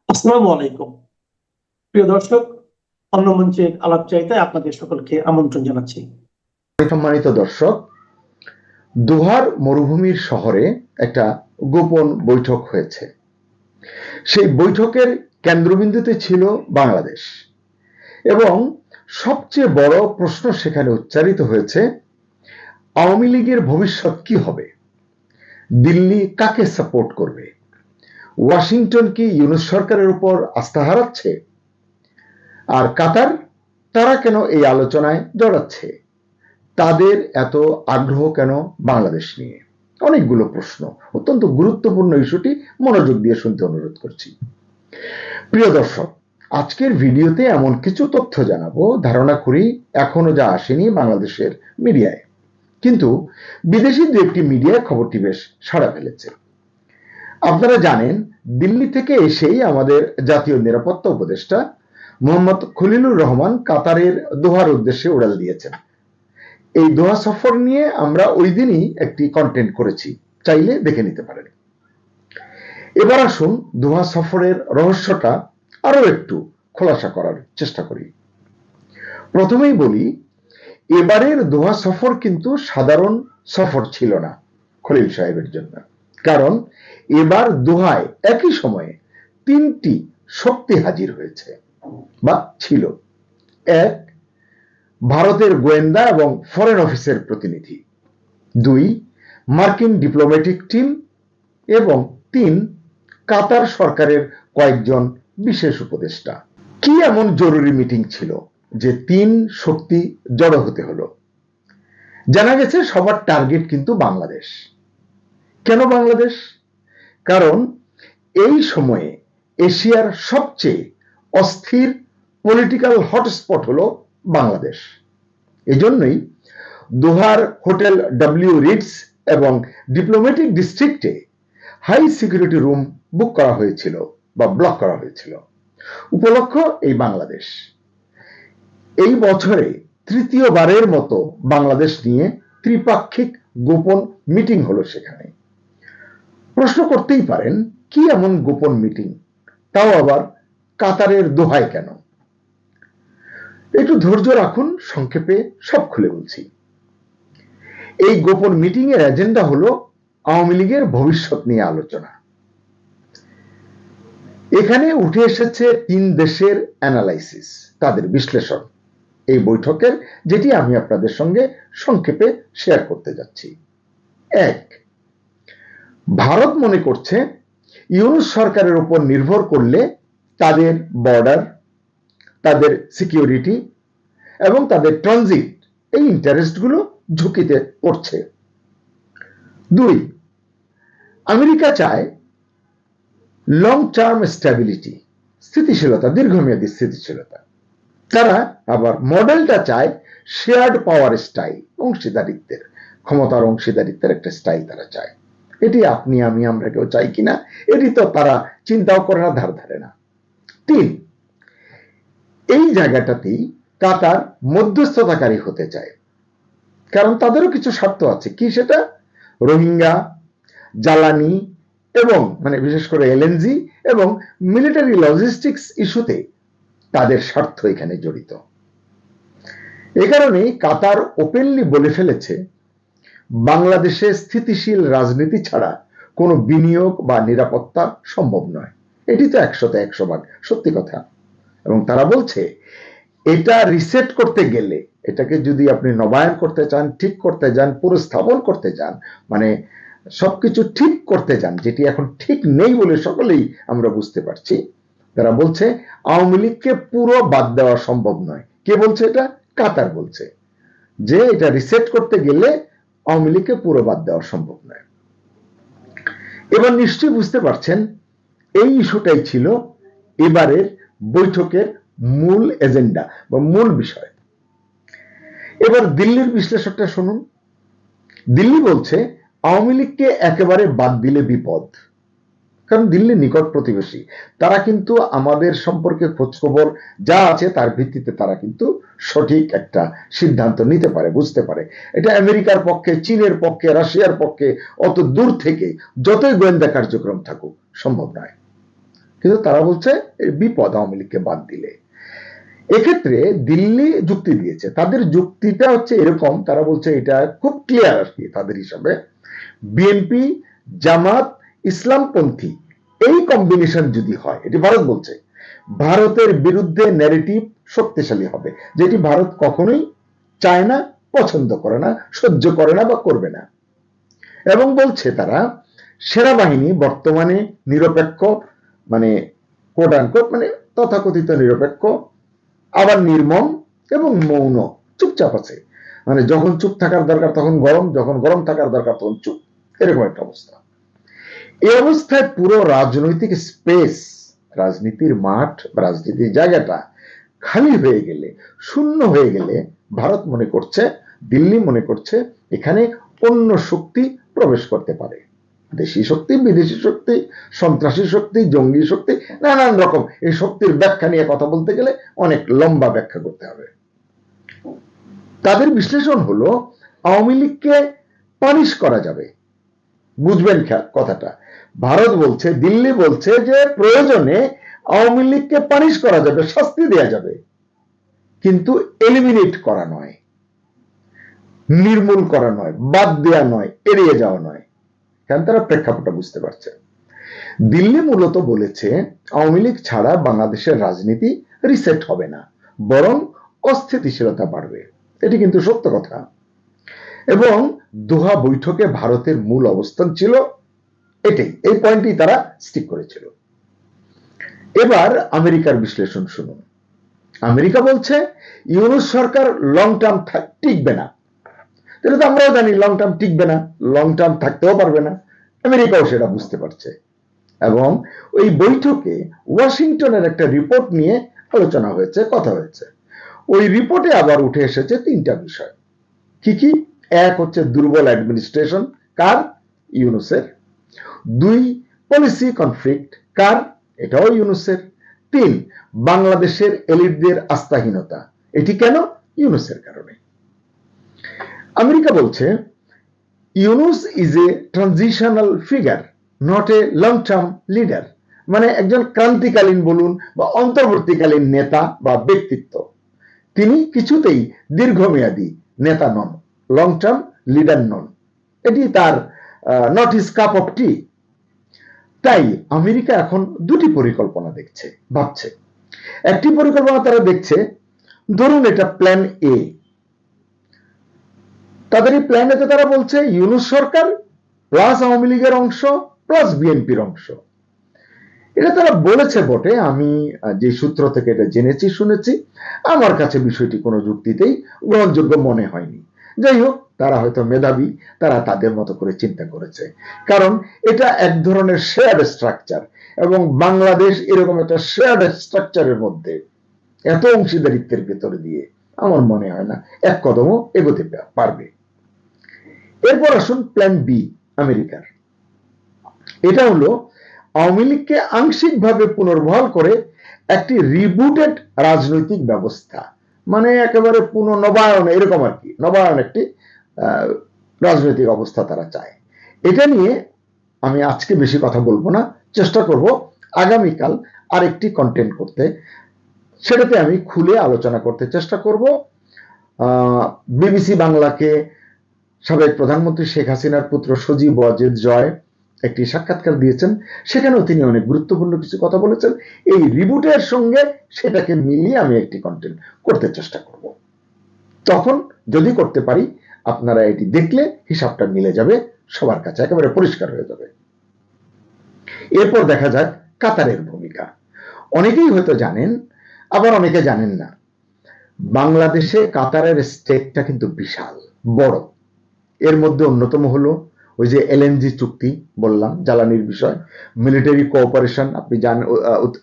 আসসালামু আলাইকুম। প্রিয় দর্শক, অন্য মঞ্চের আলাপচারিতায় আপনাদের সকলকে আমন্ত্রণ জানাচ্ছি। সম্মানিত দর্শক, দোহার মরুভূমির শহরে একটা গোপন বৈঠক হয়েছে। সেই বৈঠকের কেন্দ্রবিন্দুতে ছিল বাংলাদেশ এবং সবচেয়ে বড় প্রশ্ন সেখানে উচ্চারিত হয়েছে, আওয়ামী লীগের ভবিষ্যৎ কি হবে? দিল্লি কাকে সাপোর্ট করবে? ওয়াশিংটন কি ইউনূস সরকারের উপর আস্থা হারাচ্ছে? আর কাতার, তারা কেন এই আলোচনায় জড়াচ্ছে? তাদের এত আগ্রহ কেন বাংলাদেশ নিয়ে? অনেকগুলো প্রশ্ন, অত্যন্ত গুরুত্বপূর্ণ ইস্যুটি মনোযোগ দিয়ে শুনতে অনুরোধ করছি। প্রিয় দর্শক, আজকের ভিডিওতে এমন কিছু তথ্য জানাবো ধারণা করি এখনো যা আসেনি বাংলাদেশের মিডিয়ায়, কিন্তু বিদেশি দু একটি মিডিয়ায় খবরটি বেশ সাড়া ফেলেছে। আপনারা জানেন, দিল্লি থেকে এসেই আমাদের জাতীয় নিরাপত্তা উপদেষ্টা মোহাম্মদ খলিলুর রহমান কাতারের দোহার উদ্দেশ্যে উড়াল দিয়েছেন। এই দোহা সফর নিয়ে আমরা ওই দিনই একটি কন্টেন্ট করেছি, চাইলে দেখে নিতে পারেন। এবার আসুন দোহা সফরের রহস্যটা আরো একটু খোলাসা করার চেষ্টা করি। প্রথমেই বলি, এবারের দোহা সফর কিন্তু সাধারণ সফর ছিল না খলিল সাহেবের জন্য, কারণ এবার দোহায় একই সময়ে তিনটি শক্তি হাজির হয়েছে বা ছিল। এক, ভারতের গোয়েন্দা এবং ফরেন অফিসের প্রতিনিধি। দুই, মার্কিন ডিপ্লোম্যাটিক টিম। এবং তিন, কাতার সরকারের কয়েকজন বিশেষ উপদেষ্টা। কি এমন জরুরি মিটিং ছিল যে তিন শক্তি জড়ো হতে হলো? জানা গেছে সবার টার্গেট কিন্তু বাংলাদেশ। কেন বাংলাদেশ? কারণ এই সময়ে এশিয়ার সবচেয়ে অস্থির পলিটিক্যাল হটস্পট হলো বাংলাদেশ। এজন্যই দোহার হোটেল ডব্লিউ রিটস এবং ডিপ্লোম্যাটিক ডিস্ট্রিক্টে হাই সিকিউরিটি রুম বুক করা হয়েছিল বা ব্লক করা হয়েছিল। উপলক্ষ এই বাংলাদেশ। এই বছরে তৃতীয়বারের মতো বাংলাদেশ নিয়ে ত্রিপাক্ষিক গোপন মিটিং হলো সেখানে। প্রশ্ন করতেই পারেন, কি এমন গোপন মিটিং, তাও আবার কাতারের দোহায় কেন? একটু ধৈর্য রাখুন, সংক্ষেপে সব খুলে বলছি। এই গোপন মিটিং এর এজেন্ডা হলো আওয়ামী লীগের ভবিষ্যৎ নিয়ে আলোচনা। এখানে উঠে এসেছে তিন দেশের অ্যানালাইসিস, তাদের বিশ্লেষণ এই বৈঠকের, যেটি আমি আপনাদের সঙ্গে সংক্ষেপে শেয়ার করতে যাচ্ছি। এক, ভারত মনে করছে ইউনূস সরকারের উপর নির্ভর করলে তাদের বর্ডার, তাদের সিকিউরিটি এবং তাদের ট্রানজিট, এই ইন্টারেস্টগুলো ঝুঁকিতে পড়ছে। দুই, আমেরিকা চায় লং টার্ম স্ট্যাবিলিটি, স্থিতিশীলতা, দীর্ঘমেয়াদী স্থিতিশীলতা। তারা আবার মডেলটা চায় শেয়ার্ড পাওয়ার স্টাইল, অংশীদারিত্বের, ক্ষমতার অংশীদারিত্বের একটা স্টাইল তারা চায়। এটি আপনি আমি আমরা কেউ চাই কিনা, এটি তো তারা চিন্তাও করে না, ধার ধারে না। তিন, এই জায়গাটাতেই কাতার মধ্যস্থতাকারী হতে চায়, কারণ তাদেরও কিছু স্বার্থ আছে। কি সেটা? রোহিঙ্গা, জ্বালানি এবং বিশেষ করে এলএনজি এবং মিলিটারি লজিস্টিক্স ইস্যুতে তাদের স্বার্থ এখানে জড়িত। এ কারণে কাতার ওপেনলি বলে ফেলেছে, বাংলাদেশে স্থিতিশীল রাজনীতি ছাড়া কোনো বিনিয়োগ বা নিরাপত্তা সম্ভব নয়। এটি তো 100% সত্যি কথা। এবং তারা বলছে, এটা রিসেট করতে গেলে, এটাকে যদি আপনি নবায়ন করতে চান, ঠিক করতে যান, পুনঃস্থাপন করতে যান, সবকিছু ঠিক করতে যান, যেটি এখন ঠিক নেই বলে সকলেই আমরা বুঝতে পারছি, তারা বলছে আওয়ামী লীগকে পুরো বাদ দেওয়া সম্ভব নয়। কে বলছে এটা? কাতার বলছে যে এটা রিসেট করতে গেলে আওয়ামী লীগকে পুরো বাদ দেওয়া সম্ভব নয়। এবার নিশ্চয়ই বুঝতে পারছেন, এই ইস্যুটাই ছিল এবারের বৈঠকের মূল এজেন্ডা বা মূল বিষয়। এবার দিল্লির বিশ্লেষকটা শুনুন। দিল্লি বলছে আওয়ামী লীগকে একেবারে বাদ দিলে বিপদ, কারণ দিল্লি নিকট প্রতিবেশী। তারা কিন্তু আমাদের সম্পর্কে খোঁজখবর যা আছে তার ভিত্তিতে তারা কিন্তু সঠিক একটা সিদ্ধান্ত নিতে পারে, বুঝতে পারে। এটা আমেরিকার পক্ষে, চীনের পক্ষে, রাশিয়ার পক্ষে অত দূর থেকে যতই গোয়েন্দা কার্যক্রম থাকুক সম্ভব নয়। কিন্তু তারা বলছে বিপদ আওয়ামী লীগকে বাদ দিলে। এক্ষেত্রে দিল্লি যুক্তি দিয়েছে, তাদের যুক্তিটা হচ্ছে এরকম, তারা বলছে এটা খুব ক্লিয়ার আর কি তাদের হিসাবে, বিএনপি, জামাত, ইসলামপন্থী এই কম্বিনেশন যদি হয়, এটি ভারত বলছে, ভারতের বিরুদ্ধে ন্যারেটিভ শক্তিশালী হবে, যেটি ভারত কখনোই চায় না, পছন্দ করে না, সহ্য করে না বা করবে না। এবং বলছে তারা সেনাবাহিনী বর্তমানে নিরপেক্ষ, মানে কোট আনকোট, মানে তথাকথিত নিরপেক্ষ, আবার নির্মম এবং মৌন, চুপচাপ আছে, মানে যখন চুপ থাকার দরকার তখন গরম, যখন গরম থাকার দরকার তখন চুপ, এরকম একটা অবস্থা। এই অবস্থায় পুরো রাজনৈতিক স্পেস, রাজনীতির মাঠ, রাজনীতির জায়গাটা খালি হয়ে গেলে, শূন্য হয়ে গেলে, ভারত মনে করছে, দিল্লি মনে করছে এখানে অন্য শক্তি প্রবেশ করতে পারে, দেশি শক্তি, বিদেশি শক্তি, সন্ত্রাসী শক্তি, জঙ্গি শক্তি, নানান রকম। এই শক্তির ব্যাখ্যা নিয়ে কথা বলতে গেলে অনেক লম্বা ব্যাখ্যা করতে হবে। তাদের বিশ্লেষণ হলো আওয়ামী লীগকে পানিশ করা যাবে। বুঝবেন কথাটা, ভারত বলছে, দিল্লি বলছে যে প্রয়োজনে আওয়ামী লীগকে পানিশ করা যাবে, শাস্তি দেওয়া যাবে, কিন্তু এলিমিনেট করা নয়, নির্মূল করা নয়, বাদ দেওয়া নয়, এড়িয়ে যাওয়া নয়। কারণ তারা প্রেক্ষাপটটা বুঝতে পারছে। দিল্লি মূলত বলেছে আওয়ামী লীগ ছাড়া বাংলাদেশের রাজনীতি রিসেট হবে না, বরং অস্থিতিশীলতা বাড়বে। এটি কিন্তু সত্য কথা। এবং দোহা বৈঠকে ভারতের মূল অবস্থান ছিল এটাই, এই পয়েন্টই তারা স্টিক করেছিল। এবার আমেরিকার বিশ্লেষণ শুনুন। আমেরিকা বলছে ইউনূস সরকার লং টার্ম টিকবে না। তাহলে তো আমরাও জানি লং টার্ম টিকবে না, লং টার্ম থাকতেও পারবে না, আমেরিকাও সেটা বুঝতে পারছে। এবং ওই বৈঠকে ওয়াশিংটনের একটা রিপোর্ট নিয়ে আলোচনা হয়েছে, কথা হয়েছে। ওই রিপোর্টে আবার উঠে এসেছে তিনটা বিষয়। কি কি? এক হচ্ছে দুর্বল অ্যাডমিনিস্ট্রেশন, কার? ইউনূসের। দুই, পলিসি কনফ্লিক্ট, কার? এটাও ইউনূসের। তিন, বাংলাদেশের এলিটদের আস্থাহীনতা। এটি কেন? ইউনূসের কারণে। আমেরিকা বলছে Yunus is a transitional figure, not a long term leader. মানে একজন ক্রান্তিকালীন বলুন বা অন্তর্বর্তীকালীন নেতা বা ব্যক্তিত্ব, তিনি কিছুতেই দীর্ঘমেয়াদী নেতা নন, লং টার্ম লিডার নন। এটি তার নট হিজ কাপ অফ টি। তাই আমেরিকা এখন দুটি পরিকল্পনা দেখছে, ভাবছে। একটি পরিকল্পনা তারা দেখছে, ধরুন এটা প্ল্যান এ। তাদের এই প্ল্যানেতে তারা বলছে ইউনূস সরকার প্লাস আওয়ামী লীগের অংশ প্লাস বিএনপির অংশ। এটা তারা বলেছে বটে, আমি যে সূত্র থেকে এটা জেনেছি, শুনেছি, আমার কাছে বিষয়টি কোনো যুক্তিতেই গ্রহণযোগ্য মনে হয়নি। যাই হোক, তারা হয়তো মেধাবী, তারা তাদের মতো করে চিন্তা করেছে। কারণ এটা এক ধরনের শেয়ার্ড স্ট্রাকচার, এবং বাংলাদেশ এরকম একটা শেয়ার্ড স্ট্রাকচারের মধ্যে এত অংশীদারিত্বের ভেতরে দিয়ে আমার মনে হয় না এক কদমও এগোতে পারবে। এরপর আসুন প্ল্যান বি আমেরিকার। এটা হলো আওয়ামী লীগকে আংশিকভাবে পুনর্বহাল করে একটি রিবুটেড রাজনৈতিক ব্যবস্থা, মানে একেবারে পুনর্নবায়ন, এরকম আর কি, নবায়ন একটি রাজনৈতিক অবস্থা তারা চায়। এটা নিয়ে আমি আজকে বেশি কথা বলবো না, চেষ্টা করব আগামীকাল আরেকটি কন্টেন্ট করতে, সেটাতে আমি খুলে আলোচনা করতে চেষ্টা করব। বিবিসি বাংলাকে সাবেক প্রধানমন্ত্রী শেখ হাসিনার পুত্র সজীব ওয়াজেদ জয় একটি সাক্ষাৎকার দিয়েছেন, সেখানেও তিনি অনেক গুরুত্বপূর্ণ কিছু কথা বলেছেন। এই রিবুটের সঙ্গে সেটাকে মিলিয়ে আমি একটি কন্টেন্ট করতে চেষ্টা করব। তখন যদি করতে পারি, আপনারা এটি দেখলে হিসাবটা মিলে যাবে, সবার কাছে একেবারে পরিষ্কার হয়ে যাবে। এরপর দেখা যাক কাতারের ভূমিকা। অনেকেই হয়তো জানেন, আবার অনেকে জানেন না। বাংলাদেশে কাতারের স্টেকটা কিন্তু বিশাল বড়। এর মধ্যে অন্যতম হলো ওই যে এলএনজি চুক্তি বললাম, জ্বালানির বিষয়, মিলিটারি কোঅপারেশন, আপনি জানেন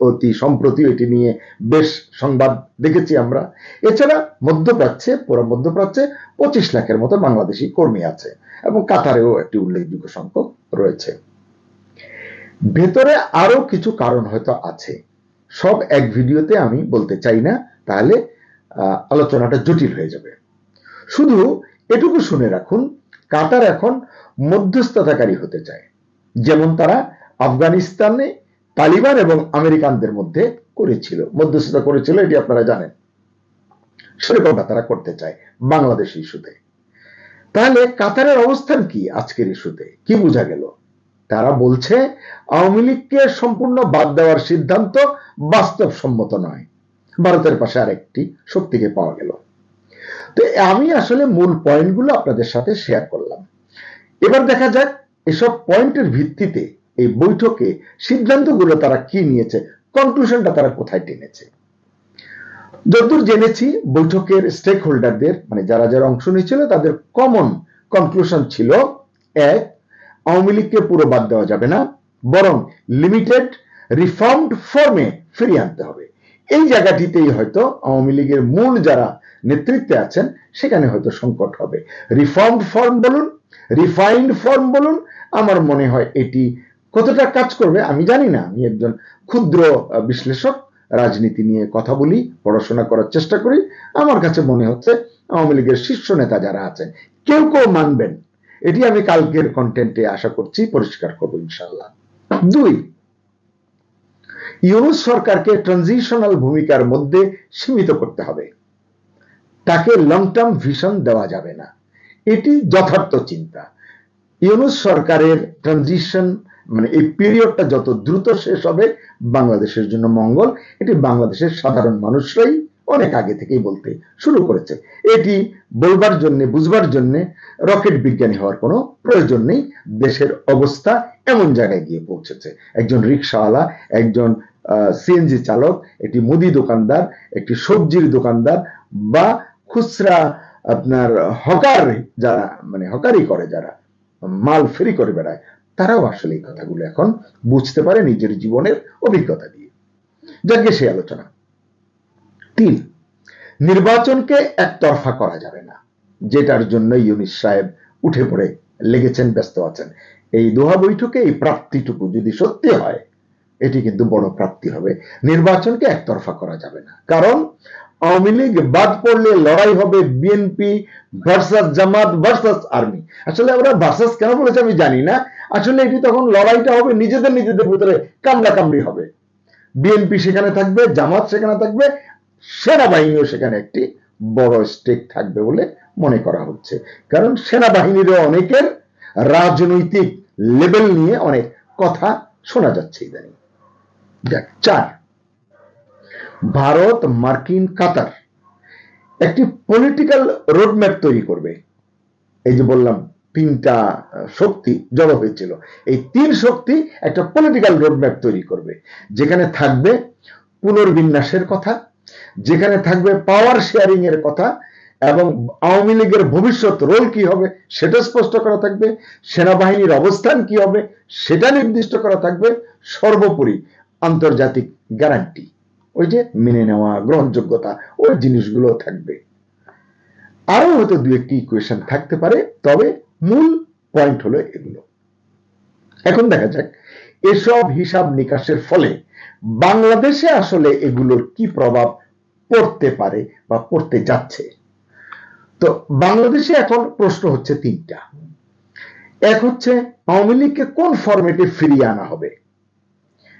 অতি সম্প্রতি এটি নিয়ে বেশ সংবাদ দেখেছি আমরা। এছাড়া মধ্যপ্রাচ্যে, পুরো মধ্যপ্রাচ্যে 25 লাখের মতো বাংলাদেশি কর্মী আছে, এবং কাতারেও একটি উল্লেখযোগ্য সংখ্যক রয়েছে। ভেতরে আরো কিছু কারণ হয়তো আছে, সব এক ভিডিওতে আমি বলতে চাই না, তাহলে আলোচনাটা জটিল হয়ে যাবে। শুধু এটুকু শুনে রাখুন, কাতার এখন মধ্যস্থতাকারী হতে চায়। যেমন তারা আফগানিস্তানে তালিবান এবং আমেরিকানদের মধ্যে করেছিল, মধ্যস্থতা করেছিল, এটি আপনারা জানেন। সেরকমটা তারা করতে চায় বাংলাদেশ ইস্যুতে। তাহলে কাতারের অবস্থান কি আজকের ইস্যুতে? কি বোঝা গেল? তারা বলছে আওয়ামী লীগকে সম্পূর্ণ বাদ দেওয়ার সিদ্ধান্ত বাস্তবসম্মত নয়, ভারতের পাশে আরেকটি শক্তিকে পাওয়া গেল। তো আমি আসলে মূল পয়েন্টগুলো আপনাদের সাথে শেয়ার করলাম। এবার দেখা যাক এসব পয়েন্টের ভিত্তিতে এই বৈঠকে সিদ্ধান্তগুলো তারা কি নিয়েছে, কনক্লুশনটা তারা কোথায় টেনেছে। যতদূর জেনেছি বৈঠকের স্টেক হোল্ডারদের, মানে যারা যারা অংশ নিয়েছিল, তাদের কমন কনক্লুশন ছিল, এক, আওয়ামী লীগকে পুরো বাদ দেওয়া যাবে না, বরং লিমিটেড রিফর্মড ফর্মে ফিরিয়ে আনতে হবে। এই জায়গাটিতেই হয়তো আওয়ামী লীগের মূল যারা নেতৃত্বে আছেন সেখানে হয়তো সংকট হবে। রিফর্মড ফর্ম বলুন, রিফাইন্ড ফর্ম বলুন, আমার মনে হয় এটি কতটা কাজ করবে আমি জানি না। আমি একজন ক্ষুদ্র বিশ্লেষক, রাজনীতি নিয়ে কথা বলি, পড়াশোনা করার চেষ্টা করি। আমার কাছে মনে হচ্ছে আওয়ামী লীগের শীর্ষ নেতা যারা আছেন কেউ কেউ মানবেন, এটি আমি কালকের কন্টেন্টে আশা করছি পরিষ্কার করবো ইনশাআল্লাহ। দুই, ইউনূস সরকারকে ট্রানজিশনাল ভূমিকার মধ্যে সীমিত করতে হবে, তাকে লং টার্ম ভিশন দেওয়া যাবে না, এটি যথার্থ চিন্তা। ইউনূস সরকারের ট্রানজিশন, মানে এই পিরিয়ডটা যত দ্রুত শেষ হবে বাংলাদেশের জন্য মঙ্গল, এটি বাংলাদেশের সাধারণ মানুষরাই অনেক আগে থেকেই বলতে শুরু করেছে। এটি বলবার জন্য, বুঝবার জন্য রকেট বিজ্ঞানী হওয়ার কোনো প্রয়োজন নেই। দেশের অবস্থা এমন জায়গায় গিয়ে পৌঁছেছে, একজন রিক্সাওয়ালা, একজন সিএনজি চালক, একটি মুদি দোকানদার, একটি সবজির দোকানদার, বা খুচরা আপনার হকার, যারা মানে হকারি করে, যারা মাল ফেরি করে বেড়ায়, তারাও আসলে এই কথাগুলো এখন বুঝতে পারে নিজের জীবনের অভিজ্ঞতা দিয়ে। যাকে সে আলোচনা। তিন, নির্বাচনকে একতরফা করা যাবে না, যেটার জন্য ইউনূস সাহেব উঠে পড়ে লেগেছেন, ব্যস্ত আছেন। এই দোহা বৈঠকে এই প্রাপ্তিটুকু যদি সত্যি হয়, এটি কিন্তু বড় প্রাপ্তি হবে। নির্বাচনকে একতরফা করা যাবে না, কারণ আওয়ামী লীগ বাদ পড়লে লড়াই হবে বিএনপি ভার্সাস জামাত ভার্সাস আর্মি। আসলে আমরা ভার্সাস কেন বলেছি আমি জানি না, আসলে এটি তখন লড়াইটা হবে নিজেদের নিজেদের ভিতরে, কামড়া কামড়ি হবে। বিএনপি সেখানে থাকবে, জামাত সেখানে থাকবে, সেনাবাহিনীও সেখানে একটি বড় স্টেক থাকবে বলে মনে করা হচ্ছে, কারণ সেনাবাহিনীরও অনেকের রাজনৈতিক লেভেল নিয়ে অনেক কথা শোনা যাচ্ছে ইদানিং। চার, ভারত, মার্কিন, কাতার একটি পলিটিক্যাল রোডম্যাপ তৈরি করবে। এই যে বললাম তিনটা শক্তি জড়ো হয়েছিল, এই তিন শক্তি একটা পলিটিক্যাল রোডম্যাপ তৈরি করবে, যেখানে থাকবে পুনর্বিন্যাসের কথা, যেখানে থাকবে পাওয়ার শেয়ারিং এর কথা, এবং আওয়ামী লীগের ভবিষ্যৎ রোল কি হবে সেটা স্পষ্ট করা থাকবে, সেনাবাহিনীর অবস্থান কি হবে সেটা নির্দিষ্ট করা থাকবে, সর্বোপরি আন্তর্জাতিক গ্যারান্টি, ওই যে মেনে নেওয়া, গ্রহণযোগ্যতা, ওই জিনিসগুলো থাকবে। আরো হয়তো দু একটি ইকুয়েশন থাকতে পারে, তবে মূল পয়েন্ট হলো এগুলো। এখন দেখা যাক এসব হিসাব নিকাশের ফলে বাংলাদেশে আসলে এগুলোর কি প্রভাব পড়তে পারে বা পড়তে যাচ্ছে। তো বাংলাদেশে এখন প্রশ্ন হচ্ছে তিনটা। এক হচ্ছে আওয়ামী লীগকে কোন ফরম্যাটে ফিরিয়ে আনা হবে,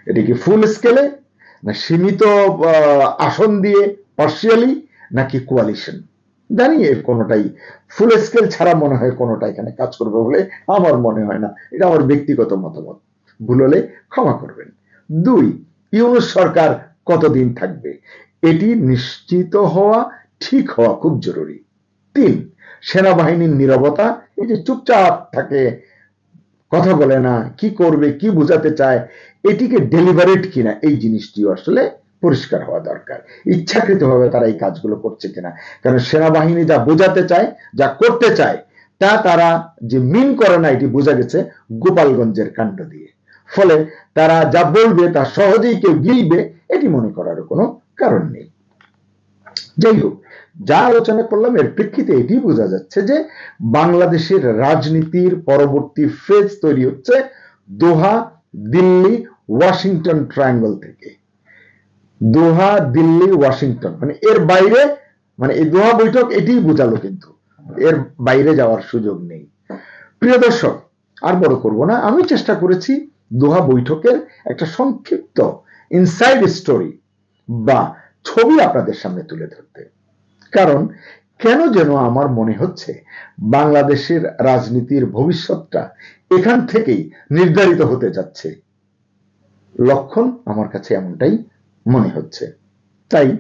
এটা কি ফুল স্কেলে, না সীমিত আসন দিয়ে পার্সিয়ালি, নাকি কোয়ালিশন। জানি এর কোনোটাই ফুল স্কেল ছাড়া মনে হয় কোনোটা এখানে কাজ করবে বলে আমার মনে হয় না, এটা আমার ব্যক্তিগত মতামত, ভুল হলে ক্ষমা করবেন। দুই, ইউনূস সরকার কতদিন থাকবে, এটি নিশ্চিত হওয়া, ঠিক হওয়া খুব জরুরি। তিন, সেনাবাহিনীর নীরবতা, এই যে চুপচাপ থাকে, কথা বলে না, কি করবে, কি বোঝাতে চায়, এটিকে ডেলিভারেট কিনা, এই জিনিসটিও আসলে পরিষ্কার হওয়া দরকার। ইচ্ছাকৃতভাবে তারা এই কাজগুলো করছে কিনা, কারণ সেনাবাহিনী যা বোঝাতে চায়, যা করতে চায়, তা তারা যে মিন করে না, এটি বোঝা গেছে গোপালগঞ্জের কাণ্ড দিয়ে। ফলে তারা যা বলবে তা সহজেই কেউ গিলবে, এটি মনে করার কোনো কারণ নেই। যাই হোক, যা আলোচনা করলাম এর প্রেক্ষিতে এটি বোঝা যাচ্ছে যে বাংলাদেশের রাজনীতির পরবর্তী ফেজ তৈরি হচ্ছে দোহা, দিল্লি, ওয়াশিংটন ট্রায়াঙ্গল থেকে। দোহা, দিল্লি, ওয়াশিংটন, মানে এর বাইরে, মানে এই দোহা বৈঠক এটিই বোঝালো, কিন্তু এর বাইরে যাওয়ার সুযোগ নেই। প্রিয় দর্শক, আর বড় করব না, আমি চেষ্টা করেছি দোহা বৈঠকের একটা সংক্ষিপ্ত ইনসাইড স্টোরি বা ছবি আপনাদের সামনে তুলে ধরতে। কারণ কেন যেন আমার মনে হচ্ছে বাংলাদেশের রাজনীতির ভবিষ্যৎটা এখান থেকেই নির্ধারিত হতে যাচ্ছে। লক্ষণ আমার কাছে এমনটাই মনে হচ্ছে। তাই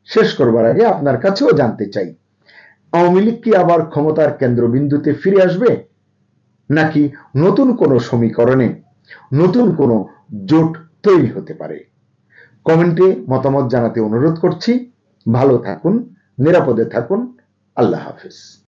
শেষ করবার আগে আপনার কাছেও জানতে চাই, আওয়ামী লীগ কি আবার ক্ষমতার কেন্দ্রবিন্দুতে ফিরে আসবে, নাকি নতুন কোনো সমীকরণে নতুন কোনো জোট তৈরি হতে পারে? কমেন্টে মতামত জানাতে অনুরোধ করছি। ভালো থাকুন, নিরাপদে থাকুন। আল্লাহ হাফেজ।